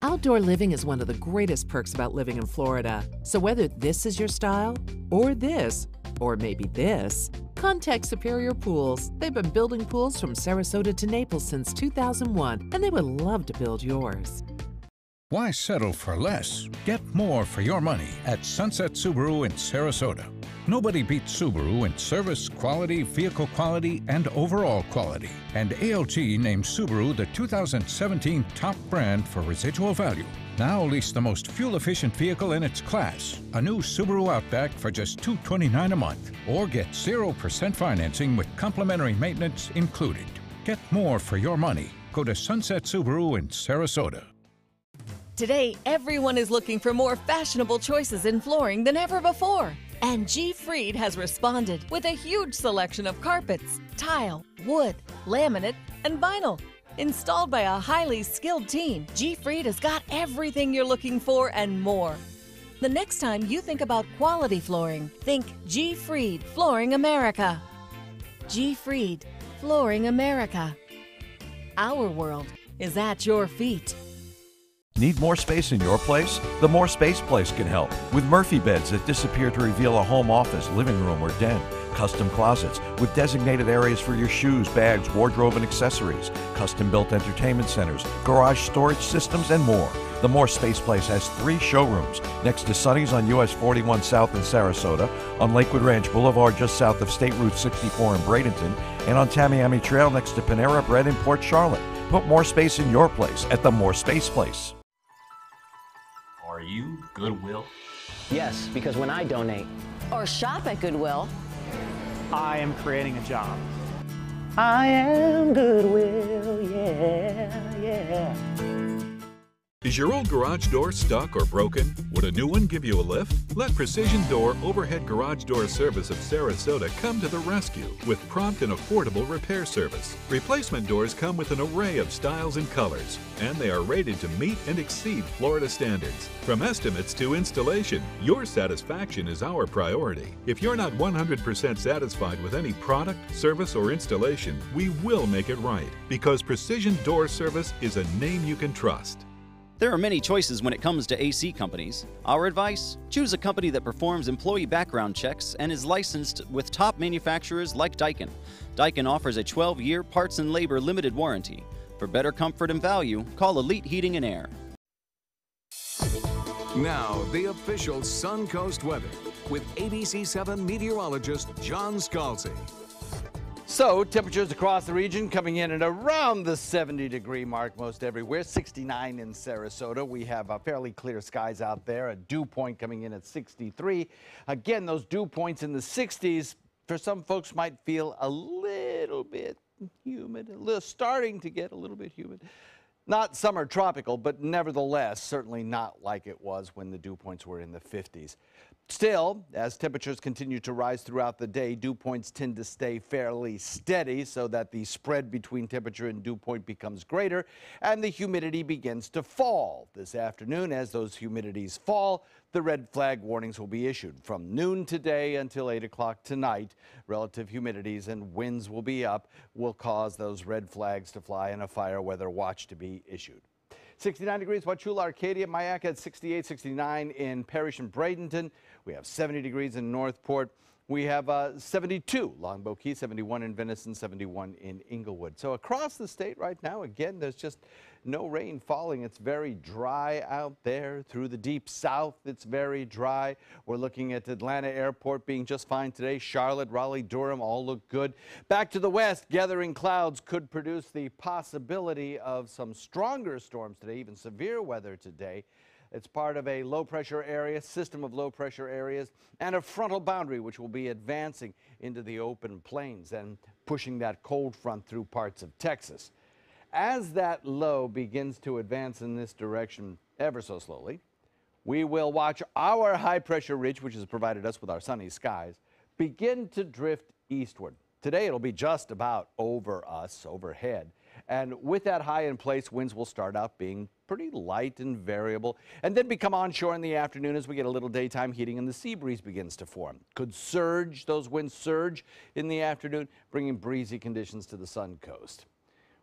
Outdoor living is one of the greatest perks about living in Florida. So whether this is your style, or this, or maybe this, contact Superior Pools. They've been building pools from Sarasota to Naples since 2001, and they would love to build yours. Why settle for less? Get more for your money at Sunset Subaru in Sarasota. Nobody beats Subaru in service, quality, vehicle quality, and overall quality. And ALT named Subaru the 2017 top brand for residual value. Now lease the most fuel-efficient vehicle in its class, a new Subaru Outback for just $229 a month. Or get 0% financing with complimentary maintenance included. Get more for your money. Go to Sunset Subaru in Sarasota. Today, everyone is looking for more fashionable choices in flooring than ever before. And G. Fried has responded with a huge selection of carpets, tile, wood, laminate, and vinyl. Installed by a highly skilled team, G. Fried has got everything you're looking for and more. The next time you think about quality flooring, think G. Fried Flooring America. G. Fried Flooring America. Our world is at your feet. Need more space in your place? The More Space Place can help. With Murphy beds that disappear to reveal a home office, living room, or den. Custom closets with designated areas for your shoes, bags, wardrobe, and accessories. Custom-built entertainment centers, garage storage systems, and more. The More Space Place has 3 showrooms next to Sonny's on US 41 South in Sarasota, on Lakewood Ranch Boulevard just south of State Route 64 in Bradenton, and on Tamiami Trail next to Panera Bread in Port Charlotte. Put more space in your place at the More Space Place. Are you Goodwill? Yes, because when I donate or shop at Goodwill, I am creating a job. I am Goodwill, yeah, yeah. Is your old garage door stuck or broken? Would a new one give you a lift? Let Precision Door Overhead Garage Door Service of Sarasota come to the rescue with prompt and affordable repair service. Replacement doors come with an array of styles and colors, and they are rated to meet and exceed Florida standards. From estimates to installation, your satisfaction is our priority. If you're not 100% satisfied with any product, service, or installation, we will make it right, because Precision Door Service is a name you can trust. There are many choices when it comes to AC companies. Our advice? Choose a company that performs employee background checks and is licensed with top manufacturers like Daikin. Daikin offers a 12-year parts and labor limited warranty. For better comfort and value, call Elite Heating and Air. Now, the official Suncoast weather with ABC7 meteorologist John Scalzi. So, temperatures across the region coming in at around the 70-degree mark most everywhere. 69 in Sarasota. We have fairly clear skies out there. A dew point coming in at 63. Again, those dew points in the 60s, for some folks might feel a little bit humid, starting to get a little bit humid. Not summer tropical, but nevertheless, certainly not like it was when the dew points were in the 50s. Still, as temperatures continue to rise throughout the day, dew points tend to stay fairly steady so that the spread between temperature and dew point becomes greater and the humidity begins to fall. This afternoon, as those humidities fall, the red flag warnings will be issued. From noon today until 8 o'clock tonight, relative humidities and winds will be up, will cause those red flags to fly and a fire weather watch to be issued. 69 degrees, Wauchula, Arcadia, Mayaca at 68, 69 in Parrish and Bradenton. We have 70 degrees in Northport. We have 72 Longboat Key, 71 in Venison, 71 in Inglewood. So across the state right now, again, there's just no rain falling. It's very dry out there. Through the deep south, it's very dry. We're looking at Atlanta Airport being just fine today. Charlotte, Raleigh, Durham all look good. Back to the west, gathering clouds could produce the possibility of some stronger storms today, even severe weather today. It's part of a low-pressure area, system of low-pressure areas, and a frontal boundary which will be advancing into the open plains and pushing that cold front through parts of Texas. As that low begins to advance in this direction ever so slowly, we will watch our high-pressure ridge, which has provided us with our sunny skies, begin to drift eastward. Today it'll be just about over us, overhead. And with that high in place, winds will start out being pretty light and variable, and then become onshore in the afternoon as we get a little daytime heating and the sea breeze begins to form. Could surge, those winds surge in the afternoon, bringing breezy conditions to the Suncoast.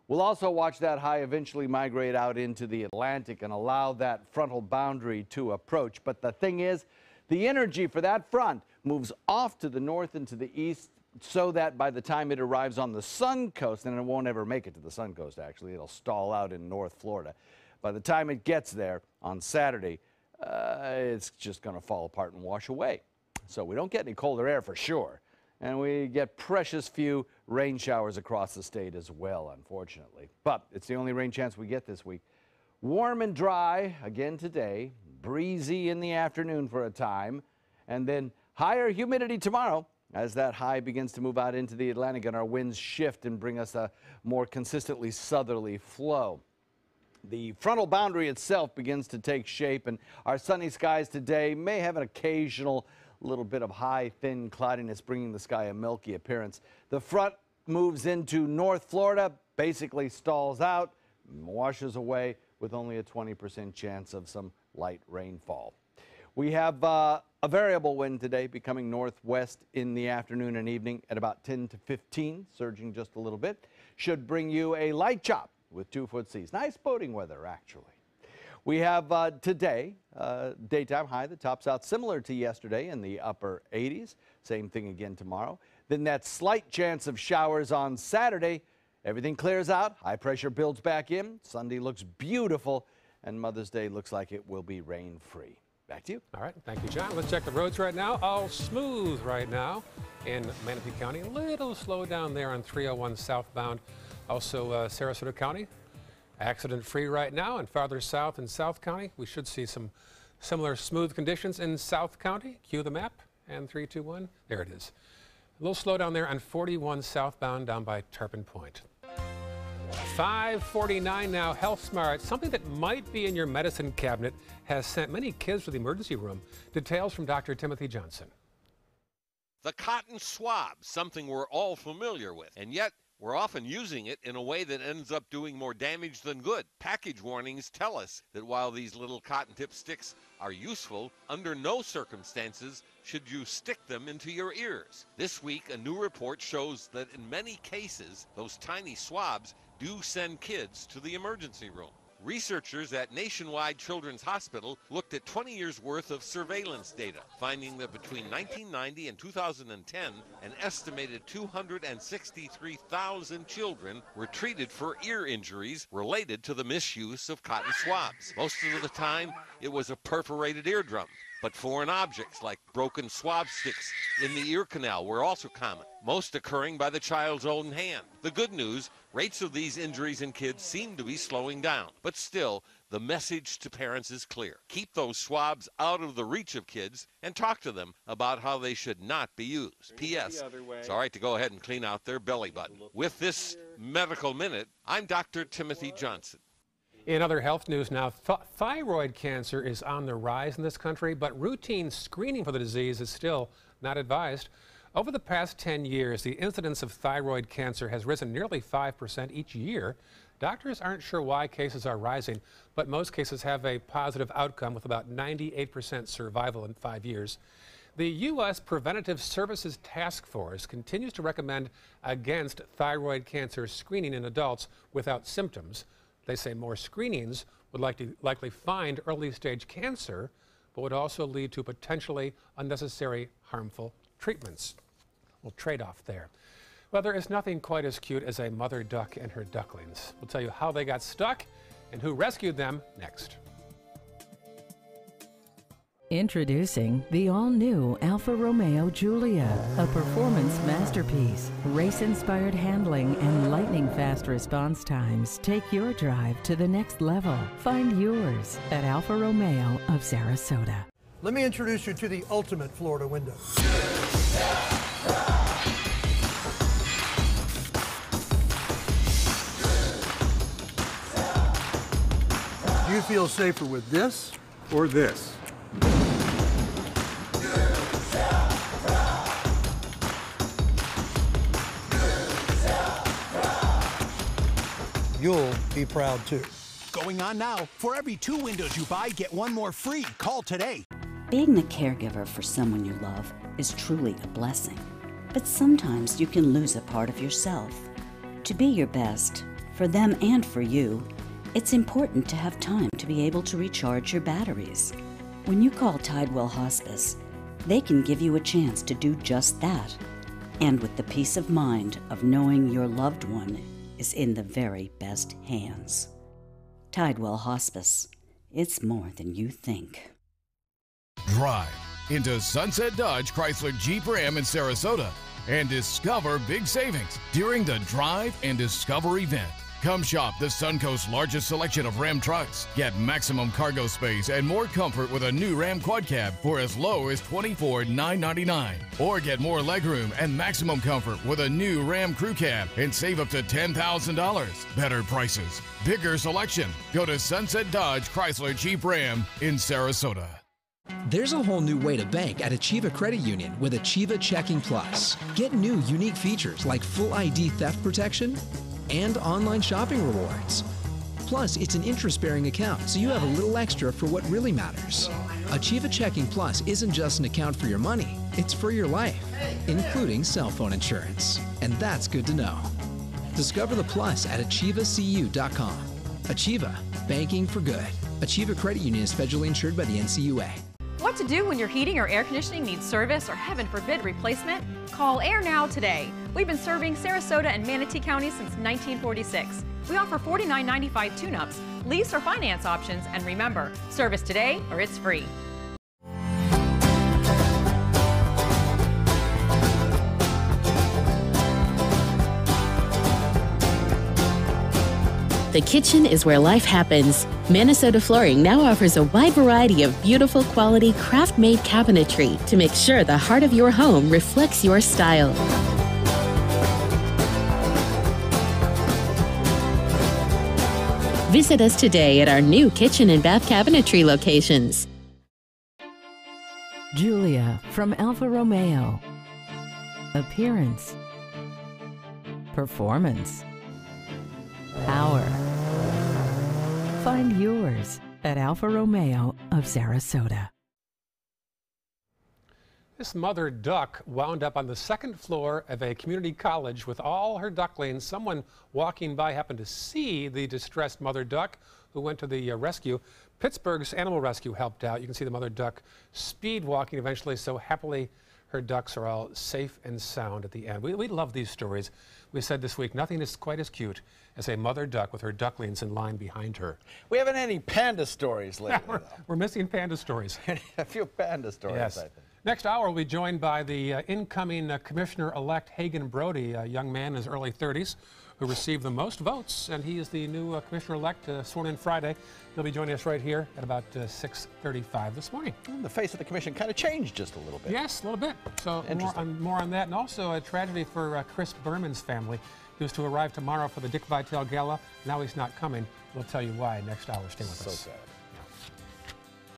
We'll also watch that high eventually migrate out into the Atlantic and allow that frontal boundary to approach. But the thing is, the energy for that front moves off to the north and to the east, so that by the time it arrives on the Suncoast, and it won't ever make it to the Suncoast actually, it'll stall out in North Florida. By the time it gets there on Saturday, it's just going to fall apart and wash away. So we don't get any colder air for sure. And we get precious few rain showers across the state as well, unfortunately. But it's the only rain chance we get this week. Warm and dry again today, breezy in the afternoon for a time, and then higher humidity tomorrow as that high begins to move out into the Atlantic and our winds shift and bring us a more consistently southerly flow. The frontal boundary itself begins to take shape, and our sunny skies today may have an occasional little bit of high, thin cloudiness, bringing the sky a milky appearance. The front moves into North Florida, basically stalls out, washes away with only a 20% chance of some light rainfall. We have a variable wind today becoming northwest in the afternoon and evening at about 10 to 15, surging just a little bit. Should bring you a light chop with 2-foot seas. Nice boating weather, actually. We have today, daytime high that tops out similar to yesterday in the upper 80s. Same thing again tomorrow. Then that slight chance of showers on Saturday. Everything clears out. High pressure builds back in. Sunday looks beautiful. And Mother's Day looks like it will be rain-free. Back to you. All right. Thank you, John. Let's check the roads right now. All smooth right now in Manatee County. A little slow down there on 301 southbound. Also, Sarasota County. Accident-free right now, and farther south in South County, we should see some similar smooth conditions in South County. Cue the map, and 3, 2, 1. There it is. A little slow down there on 41 southbound down by Turpin Point. 5:49 now. Health Smart, something that might be in your medicine cabinet, has sent many kids to the emergency room. Details from Dr. Timothy Johnson. The cotton swab, something we're all familiar with, and yet we're often using it in a way that ends up doing more damage than good. Package warnings tell us that while these little cotton tip sticks are useful, under no circumstances should you stick them into your ears. This week, a new report shows that in many cases, those tiny swabs do send kids to the emergency room. Researchers at Nationwide Children's Hospital looked at 20 years' worth of surveillance data, finding that between 1990 and 2010, an estimated 263,000 children were treated for ear injuries related to the misuse of cotton swabs. Most of the time, it was a perforated eardrum. But foreign objects like broken swab sticks in the ear canal were also common, most occurring by the child's own hand. The good news, rates of these injuries in kids seem to be slowing down. But still, the message to parents is clear. Keep those swabs out of the reach of kids and talk to them about how they should not be used. P.S. It's all right to go ahead and clean out their belly button. With this Medical Minute, I'm Dr. Timothy Johnson. In other health news now, thyroid cancer is on the rise in this country, but routine screening for the disease is still not advised. Over the past 10 years, the incidence of thyroid cancer has risen nearly 5% each year. Doctors aren't sure why cases are rising, but most cases have a positive outcome with about 98% survival in 5 years. The U.S. Preventative Services Task Force continues to recommend against thyroid cancer screening in adults without symptoms. They say more screenings would likely find early-stage cancer, but would also lead to potentially unnecessary harmful treatments. We'll trade off there. Well, there is nothing quite as cute as a mother duck and her ducklings. We'll tell you how they got stuck and who rescued them next. Introducing the all-new Alfa Romeo Giulia, a performance masterpiece. Race-inspired handling and lightning-fast response times take your drive to the next level. Find yours at Alfa Romeo of Sarasota. Let me introduce you to the ultimate Florida window. Do you feel safer with this or this? You'll be proud too. Going on now. For every 2 windows you buy, get 1 more free. Call today. Being the caregiver for someone you love is truly a blessing. But sometimes you can lose a part of yourself. To be your best, for them and for you, it's important to have time to be able to recharge your batteries. When you call Tidewell Hospice, they can give you a chance to do just that. And with the peace of mind of knowing your loved one is in the very best hands. Tidewell Hospice. It's more than you think. Drive into Sunset Dodge Chrysler Jeep Ram in Sarasota and discover big savings during the Drive and Discover event. Come shop the Suncoast's largest selection of Ram trucks. Get maximum cargo space and more comfort with a new Ram Quad Cab for as low as $24,999. Or get more legroom and maximum comfort with a new Ram Crew Cab and save up to $10,000. Better prices, bigger selection. Go to Sunset Dodge Chrysler Jeep Ram in Sarasota. There's a whole new way to bank at Achieva Credit Union with Achieva Checking Plus. Get new unique features like full ID theft protection and online shopping rewards. Plus, it's an interest-bearing account, so you have a little extra for what really matters. Achieva Checking Plus isn't just an account for your money, it's for your life, including cell phone insurance. And that's good to know. Discover the plus at achievacu.com. Achieva, banking for good. Achieva Credit Union is federally insured by the NCUA. What to do when your heating or air conditioning needs service or, heaven forbid, replacement? Call Air Now today. We've been serving Sarasota and Manatee County since 1946. We offer $49.95 tune-ups, lease or finance options, and remember, service today or it's free. The kitchen is where life happens. Minnesota Flooring now offers a wide variety of beautiful quality craft-made cabinetry to make sure the heart of your home reflects your style. Visit us today at our new kitchen and bath cabinetry locations. Julia from Alfa Romeo. Appearance. Performance. Power. Find yours at Alfa Romeo of Sarasota. This mother duck wound up on the second floor of a community college with all her ducklings. Someone walking by happened to see the distressed mother duck, who went to the rescue. Pittsburgh's Animal Rescue helped out. You can see the mother duck speed walking eventually, so happily her ducks are all safe and sound at the end. We love these stories. We said this week, nothing is quite as cute as a mother duck with her ducklings in line behind her. We haven't had any panda stories lately. We're missing panda stories. A few panda stories, yes. I think. Next hour, we'll be joined by the incoming Commissioner-elect Hagan Brody, a young man in his early 30s who received the most votes, and he is the new Commissioner-elect sworn in Friday. He'll be joining us right here at about 6:35 this morning. And the face of the commission kind of changed just a little bit. Yes, a little bit. So more on that, and also a tragedy for Chris Berman's family. He was to arrive tomorrow for the Dick Vitale Gala. Now he's not coming. We'll tell you why next hour. Stay with us. So sad.